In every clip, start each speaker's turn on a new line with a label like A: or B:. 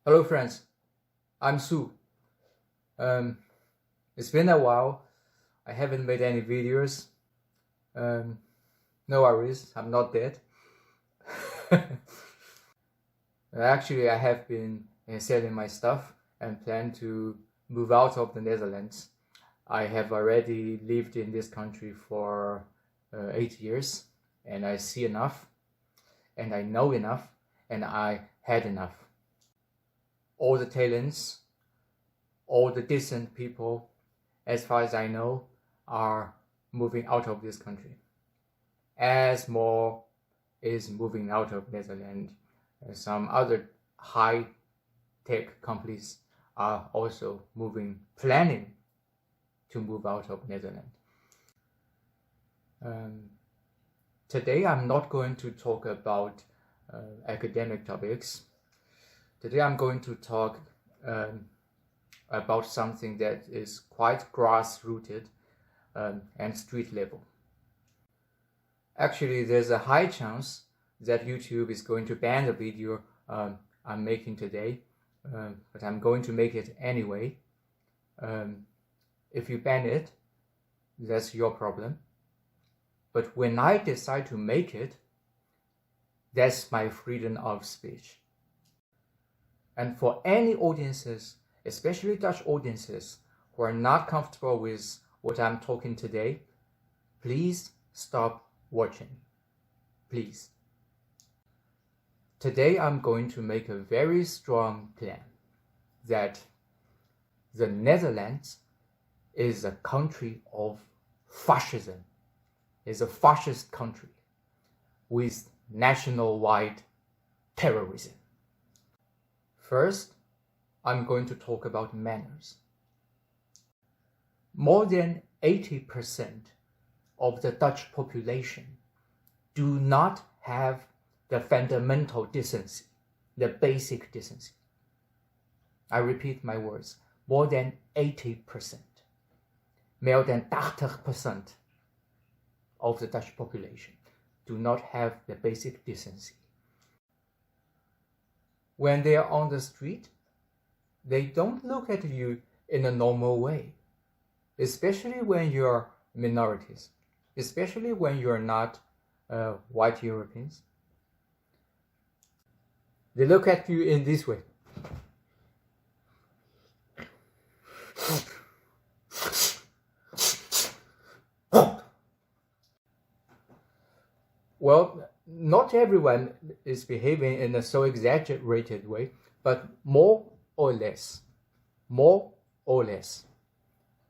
A: Hello friends, I'm Su. It's been a while. I haven't made any videos. No worries, I'm not dead. Actually, I have been selling my stuff and plan to move out of the Netherlands. I have already lived in this country for 8 years, and I see enough, and I know enough, and I had enough. All the talents, all the decent people, as far as I know, are moving out of this country. As more is moving out of Netherlands, some other high-tech companies are also planning to move out of Netherlands. Today I'm not going to talk about academic topics. Today I'm going to talk about something that is quite grass-rooted and street level. Actually, there's a high chance that YouTube is going to ban the video I'm making today, but I'm going to make it anyway. If you ban it, that's your problem. But when I decide to make it, that's my freedom of speech. And for any audiences, especially Dutch audiences, who are not comfortable with what I'm talking today, please stop watching. Please. Today I'm going to make a very strong claim that the Netherlands is a country of fascism, is a fascist country with national-wide terrorism. First, I'm going to talk about manners. More than 80% of the Dutch population do not have the fundamental decency, the basic decency. I repeat my words, more than 80%, more than 80% of the Dutch population do not have the basic decency. When they are on the street, they don't look at you in a normal way, especially when you're minorities, especially when you're not white Europeans. They look at you in this way. Well, not everyone is behaving in a so exaggerated way, but more or less.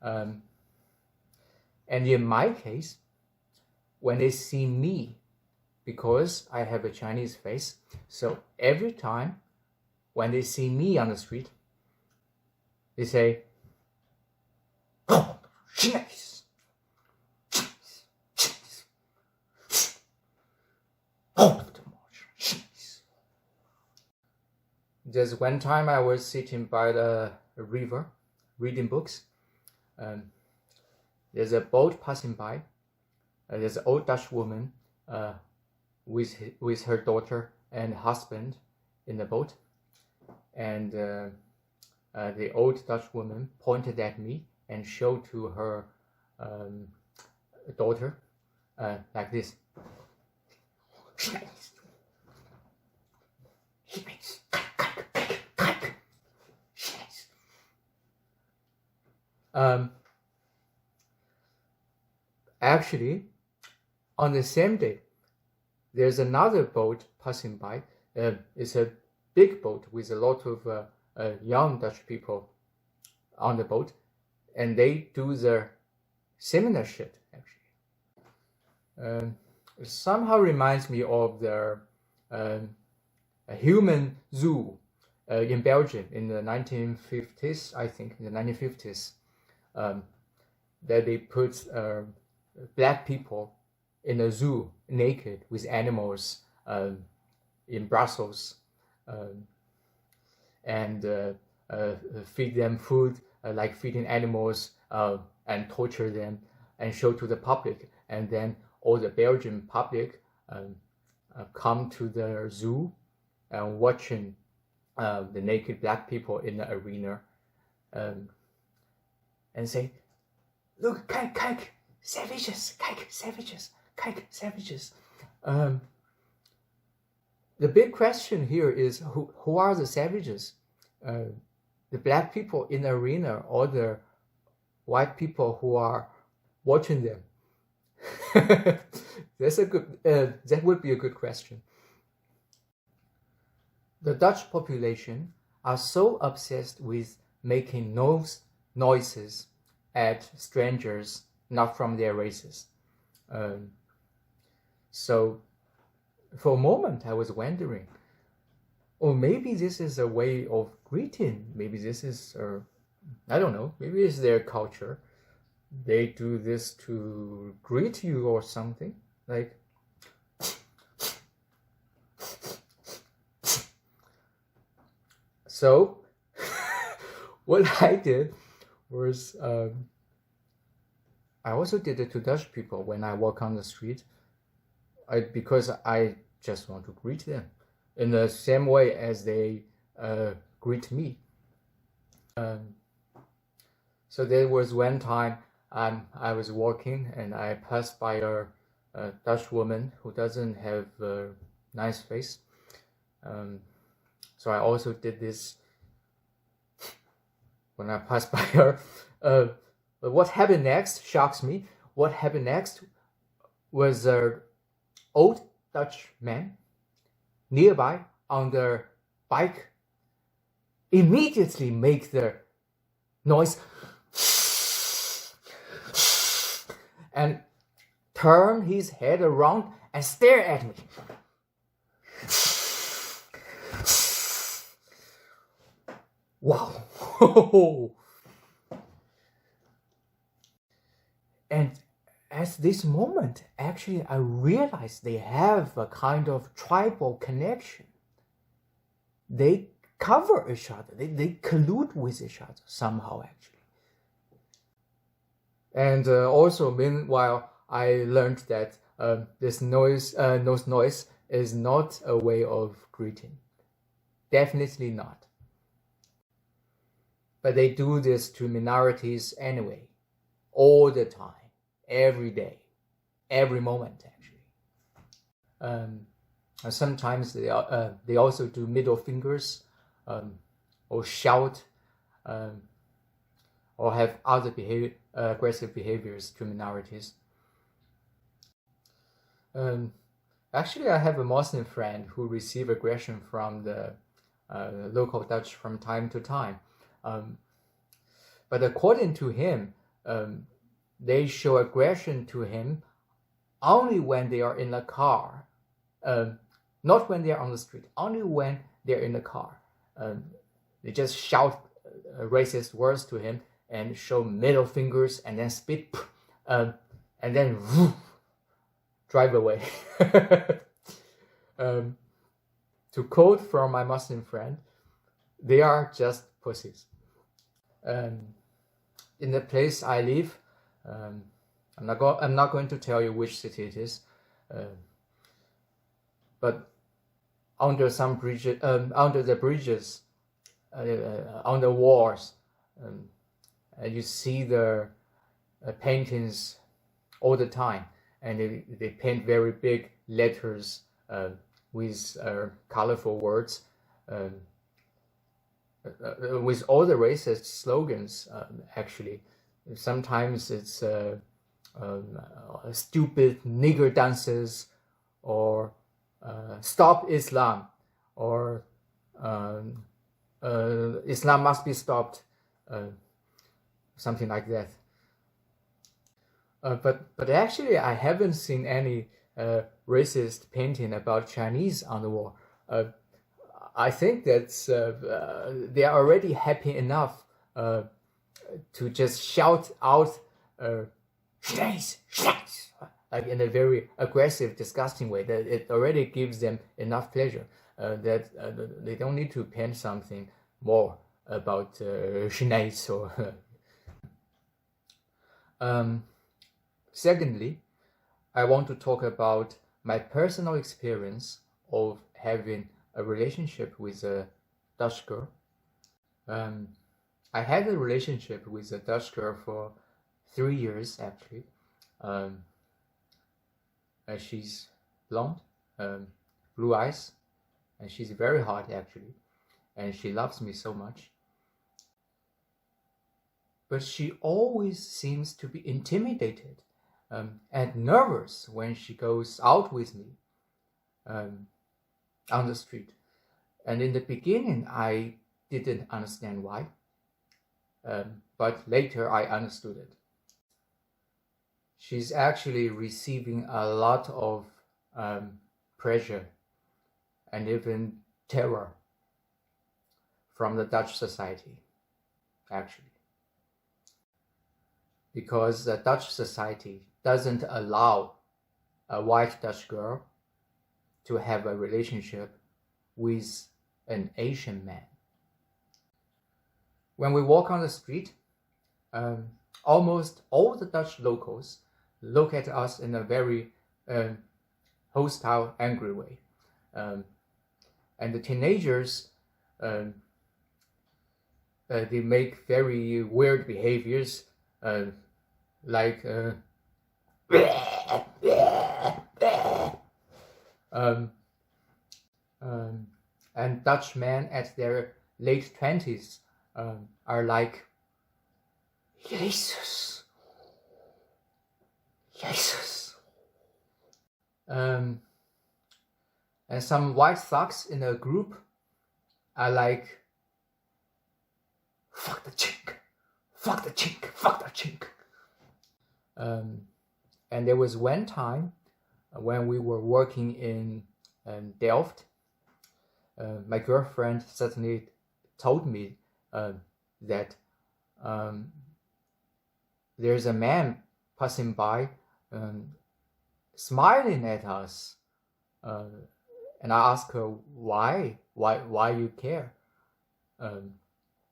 A: And in my case, when they see me, because I have a Chinese face, so every time when they see me on the street, they say, "Oh, Chinese. There's one time I was sitting by the river reading books. There's a boat passing by. There's an old Dutch woman with her daughter and husband in the boat. And the old Dutch woman pointed at me and showed to her daughter like this. Actually, on the same day, there's another boat passing by. It's a big boat with a lot of young Dutch people on the boat, and they do the similar shit, actually. It somehow reminds me of the a human zoo in Belgium in the 1950s, I think, in the 1950s, that they put black people in a zoo naked with animals in Brussels and feed them food like feeding animals and torture them and show to the public. And then all the Belgian public come to the zoo and watching the naked black people in the arena, and say, "Look, kijk, savages, kijk, savages, kijk, savages." The big question here is who are the savages? The black people in the arena or the white people who are watching them? That would be a good question. The Dutch population are so obsessed with making noises at strangers not from their races. So for a moment I was wondering, or maybe this is a way of greeting. Maybe this is, I don't know, maybe it's their culture. They do this to greet you or something, like so. What I did was I also did it to Dutch people when I walk on the street, because I just want to greet them in the same way as they greet me. So there was one time I was walking and I passed by a Dutch woman who doesn't have a nice face. So I also did this when I passed by her. But what happened next shocks me. What happened next was an old Dutch man nearby on the bike immediately make the noise and turn his head around and stare at me. Wow. And at this moment, actually, I realized they have a kind of tribal connection. They cover each other. They collude with each other somehow, actually. And also, meanwhile, I learned that this noise is not a way of greeting. Definitely not. But they do this to minorities anyway, all the time, every day, every moment, actually. Sometimes they also do middle fingers, or shout, or have other aggressive behaviors to minorities. Actually, I have a Muslim friend who receives aggression from the local Dutch from time to time. But according to him, they show aggression to him only when they are in a car, not when they are on the street, only when they're in the car. They just shout racist words to him and show middle fingers and then spit, and then drive away. To quote from my Muslim friend, they are just pussies. In the place I live, I'm not going to tell you which city it is, but under some bridges, under the bridges, on the walls, you see the paintings all the time, and they paint very big letters with colorful words, with all the racist slogans. Actually, sometimes it's stupid nigger dances, or stop Islam, or Islam must be stopped, something like that. But actually, I haven't seen any racist painting about Chinese on the wall. I think that they are already happy enough to just shout out "Scheiß, Scheiß," like in a very aggressive, disgusting way. That it already gives them enough pleasure. That they don't need to paint something more about Scheiß or. Secondly, I want to talk about my personal experience of having a relationship with a Dutch girl. I had a relationship with a Dutch girl for 3 years actually. She's blonde, blue eyes, and she's very hot actually, and she loves me so much. But she always seems to be intimidated and nervous when she goes out with me on the street. And in the beginning, I didn't understand why, but later I understood it. She's actually receiving a lot of pressure and even terror from the Dutch society, actually. Because the Dutch society doesn't allow a white Dutch girl to have a relationship with an Asian man. When we walk on the street, almost all the Dutch locals look at us in a very hostile, angry way. And the teenagers, they make very weird behaviors, like and Dutch men at their late 20s are like, Jesus. And some white thugs in a group are like, fuck the chink. And there was one time when we were working in Delft, my girlfriend suddenly told me that there's a man passing by smiling at us, and I asked her why you care,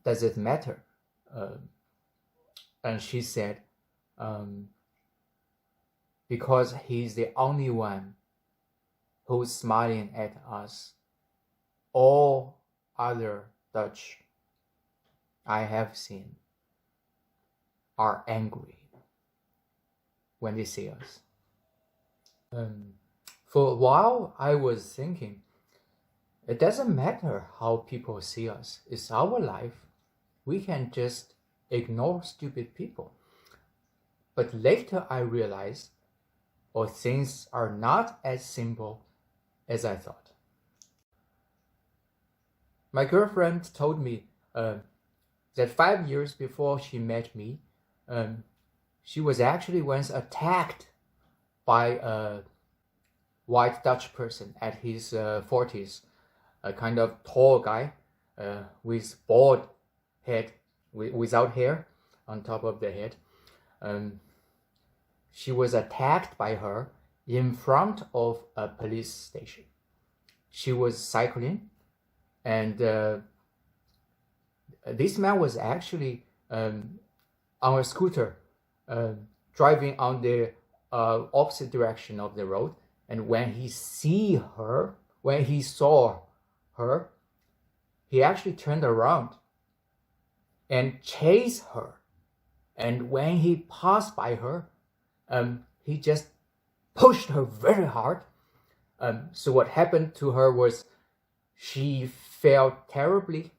A: does it matter? And she said, because he's the only one who's smiling at us. All other Dutch I have seen are angry when they see us. For a while, I was thinking, it doesn't matter how people see us. It's our life. We can just ignore stupid people. But later I realized, things are not as simple as I thought. My girlfriend told me that 5 years before she met me, she was actually once attacked by a white Dutch person at his 40s, a kind of tall guy with bald head, without hair on top of the head. She was attacked by her in front of a police station. She was cycling, and this man was actually on a scooter, driving on the opposite direction of the road. And when he saw her, he actually turned around and chased her. And when he passed by her, he just pushed her very hard. So what happened to her was she fell terribly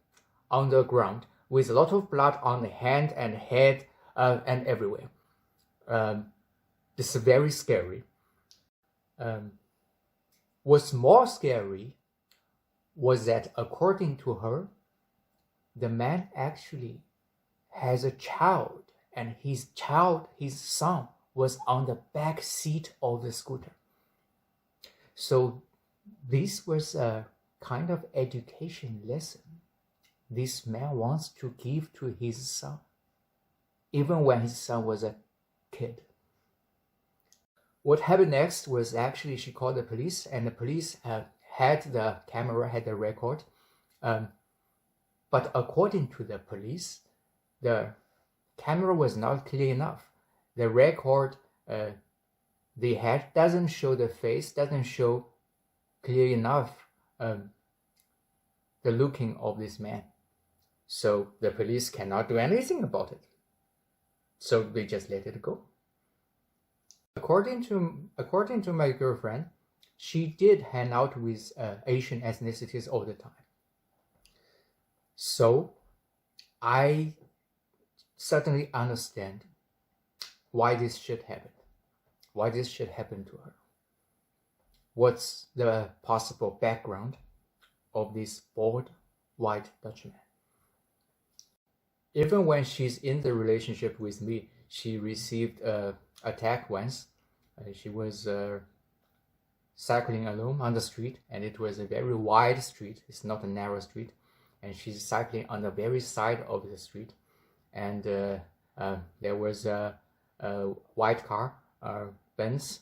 A: on the ground with a lot of blood on the hand and head and everywhere. This is very scary. What's more scary was that, according to her, the man actually has a child, and his son, was on the back seat of the scooter. So this was a kind of education lesson this man wants to give to his son, even when his son was a kid. What happened next was actually she called the police, and the police had the camera, had the record. But according to the police, the camera was not clear enough. The record they had doesn't show the face, doesn't show clear enough the looking of this man. So the police cannot do anything about it. So they just let it go. According to my girlfriend, she did hang out with Asian ethnicities all the time. So I certainly understand why this should happen. Why this should happen to her. What's the possible background of this bald, white Dutchman? Even when she's in the relationship with me, she received an attack once. She was cycling alone on the street, and it was a very wide street. It's not a narrow street. And she's cycling on the very side of the street. And there was a white car, Benz,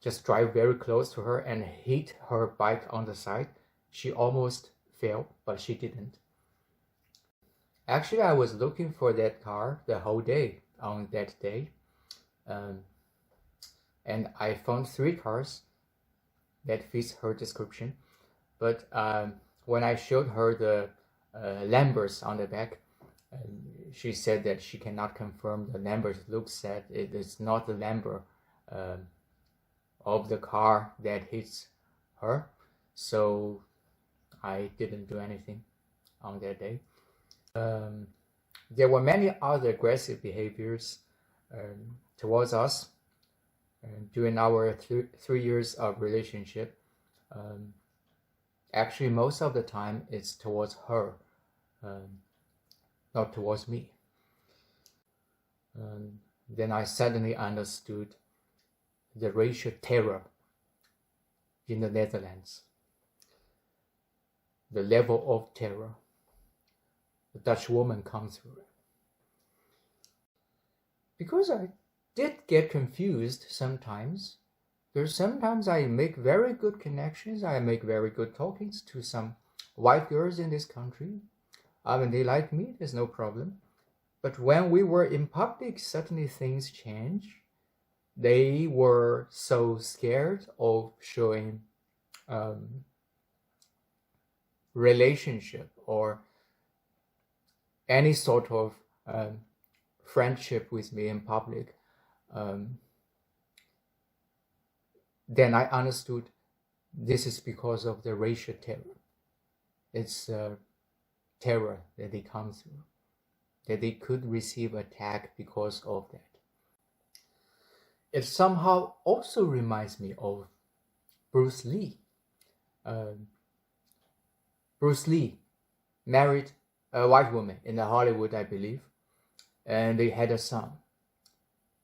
A: just drive very close to her and hit her bike on the side. She almost fell, but she didn't. Actually, I was looking for that car the whole day on that day. And I found 3 cars that fits her description. But when I showed her the numbers on the back, she said that she cannot confirm the numbers. Looks that it is not the number of the car that hits her. So I didn't do anything on that day. There were many other aggressive behaviors towards us during our 3 years of relationship. Actually, most of the time it's towards her, not towards me. Then I suddenly understood the racial terror in the Netherlands, the level of terror the Dutch woman comes through. Because I did get confused sometimes. Sometimes I make very good connections, I make very good talkings to some white girls in this country. When they like me, there's no problem. But when we were in public, suddenly things change. They were so scared of showing relationship or any sort of friendship with me in public. Then I understood this is because of the racial terror. It's terror that they come through, that they could receive attack because of that. It somehow also reminds me of Bruce Lee. Bruce Lee married a white woman in Hollywood, I believe, and they had a son.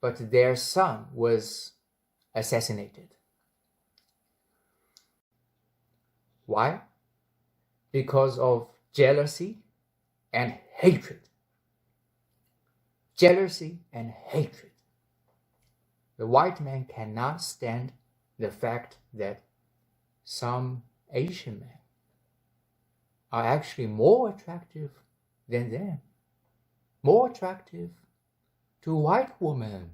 A: But their son was assassinated. Why? Because of jealousy and hatred. Jealousy and hatred. The white man cannot stand the fact that some Asian men are actually more attractive than them, more attractive to white women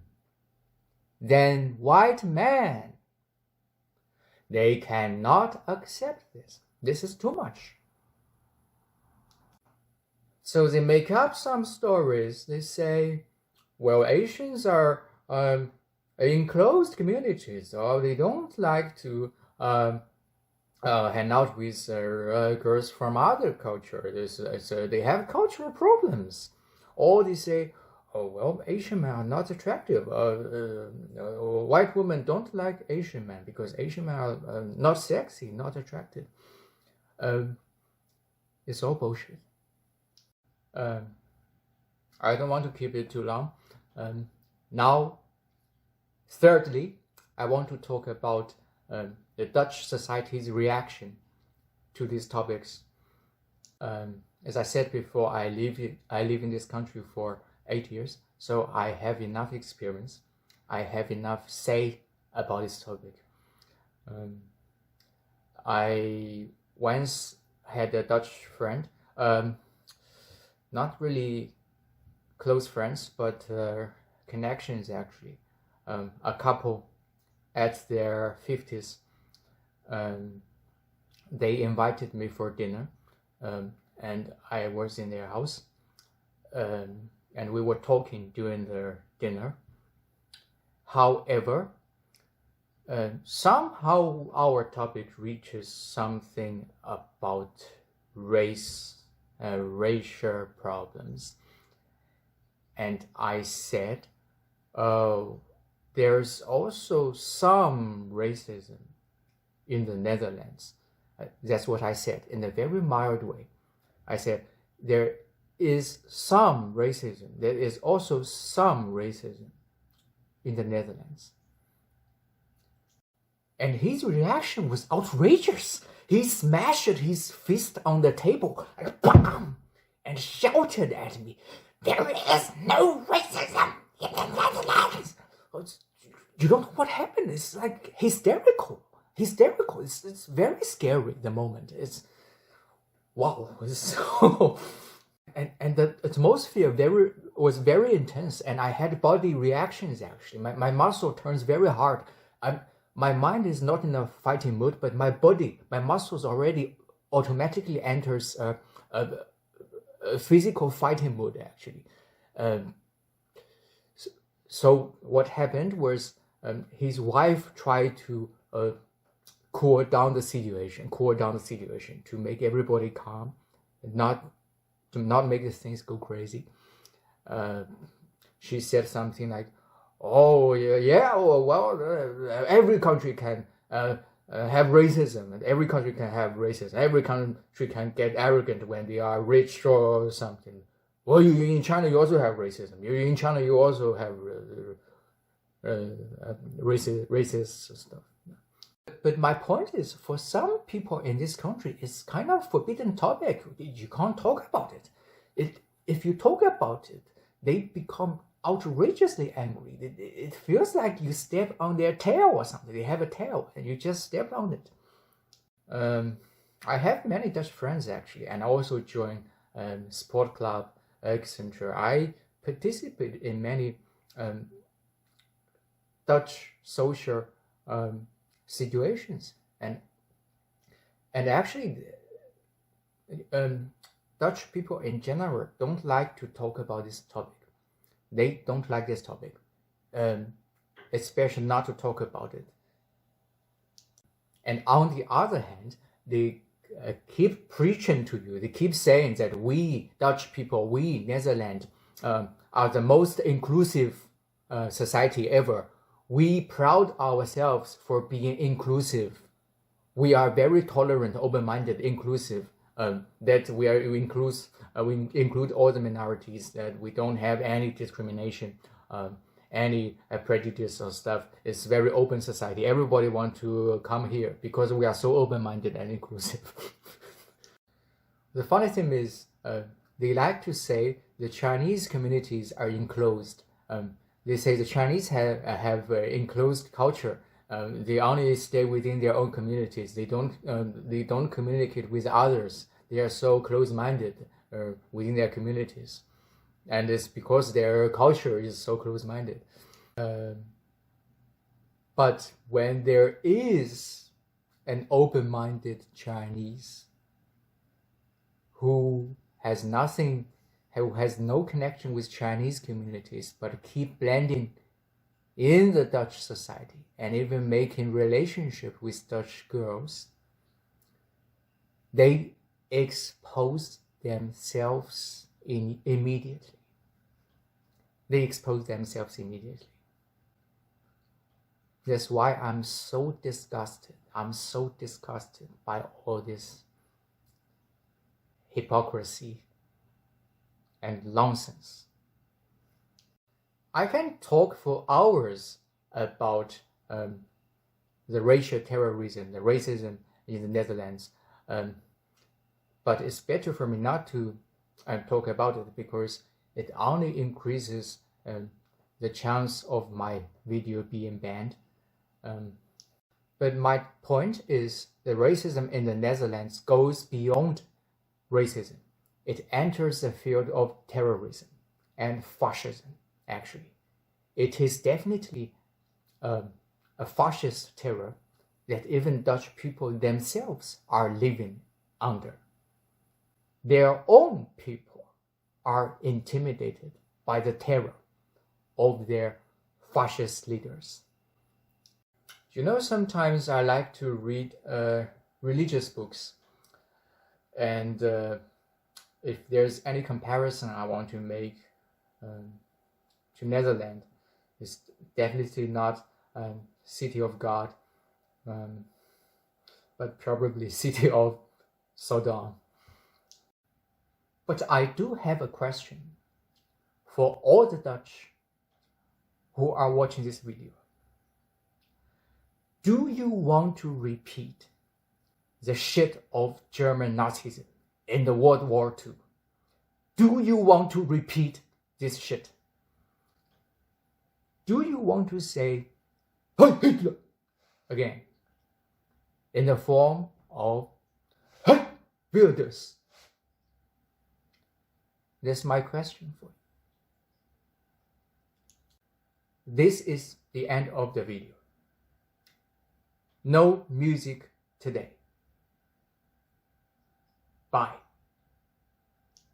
A: than white men. They cannot accept this. This is too much. So they make up some stories. They say, well, Asians are enclosed communities, or they don't like to hang out with girls from other cultures. So they have cultural problems. Or they say, oh, well, Asian men are not attractive. White women don't like Asian men because Asian men are not sexy, not attractive. It's all bullshit. I don't want to keep it too long. Now, thirdly, I want to talk about the Dutch society's reaction to these topics. As I said before, I live in this country for 8 years, so I have enough experience. I have enough say about this topic. I once had a Dutch friend, not really close friends, but connections actually. A couple at their 50s they invited me for dinner, and I was in their house, and we were talking during the dinner. However, somehow our topic reaches something about racial problems, and I said, there's also some racism in the Netherlands. That's what I said in a very mild way. I said, there is some racism. There is also some racism in the Netherlands. And his reaction was outrageous. He smashed his fist on the table and BAM! And shouted at me, "There is no racism in the Netherlands." You don't know what happened. It's like hysterical. It's very scary. The moment. It's wow. It's so and the atmosphere was very intense, and I had body reactions. Actually, my muscle turns very hard. My mind is not in a fighting mood, but my muscles already automatically enters a physical fighting mood. Actually, so what happened was his wife tried to cool down the situation to make everybody calm, to not make the things go crazy. She said something like, "Oh yeah, well, every country can have racism, and every country can have racism. Every country can get arrogant when they are rich or something. Well, in China you also have racism. In China you also have racist stuff." But my point is, for some people in this country, it's kind of forbidden topic. You can't talk about it. If you talk about it, they become outrageously angry. It feels like you step on their tail or something. They have a tail, and you just step on it. I have many Dutch friends, actually, and I also join sport club, etc. I participate in many Dutch social situations, and actually Dutch people in general don't like to talk about this topic. They don't like this topic, especially not to talk about it. And on the other hand, they keep preaching to you. They keep saying that we Dutch people, we Netherlands, are the most inclusive society ever. We proud ourselves for being inclusive. We are very tolerant, open-minded, inclusive. That we include all the minorities. That we don't have any discrimination, any prejudice or stuff. It's very open society. Everybody want to come here because we are so open-minded and inclusive. The funny thing is, they like to say the Chinese communities are enclosed. They say the Chinese have enclosed culture. They only stay within their own communities. They don't communicate with others. They are so close-minded within their communities, and it's because their culture is so close-minded. But when there is an open-minded Chinese who has no connection with Chinese communities, but keep blending in the Dutch society and even making relationship with Dutch girls, they expose themselves immediately. That's why I'm so disgusted. I'm so disgusted by all this hypocrisy and nonsense. I can talk for hours about the racial terrorism, the racism in the Netherlands, but it's better for me not to talk about it because it only increases the chance of my video being banned. But my point is, the racism in the Netherlands goes beyond racism. It enters the field of terrorism and fascism, actually. It is definitely a fascist terror. that even Dutch people themselves are living under. Their own people are intimidated by the terror of their fascist leaders. You know, sometimes I like to read religious books, and if there's any comparison I want to make to Netherlands, it's definitely not City of God, but probably City of Sodom. But I do have a question for all the Dutch who are watching this video. Do you want to repeat the shit of German Nazism in the World War II? Do you want to repeat this shit? Do you want to say "Heil Hitler" again in the form of "Heil Wilders"? That's my question for you. This is the end of the video. No music today. Bye.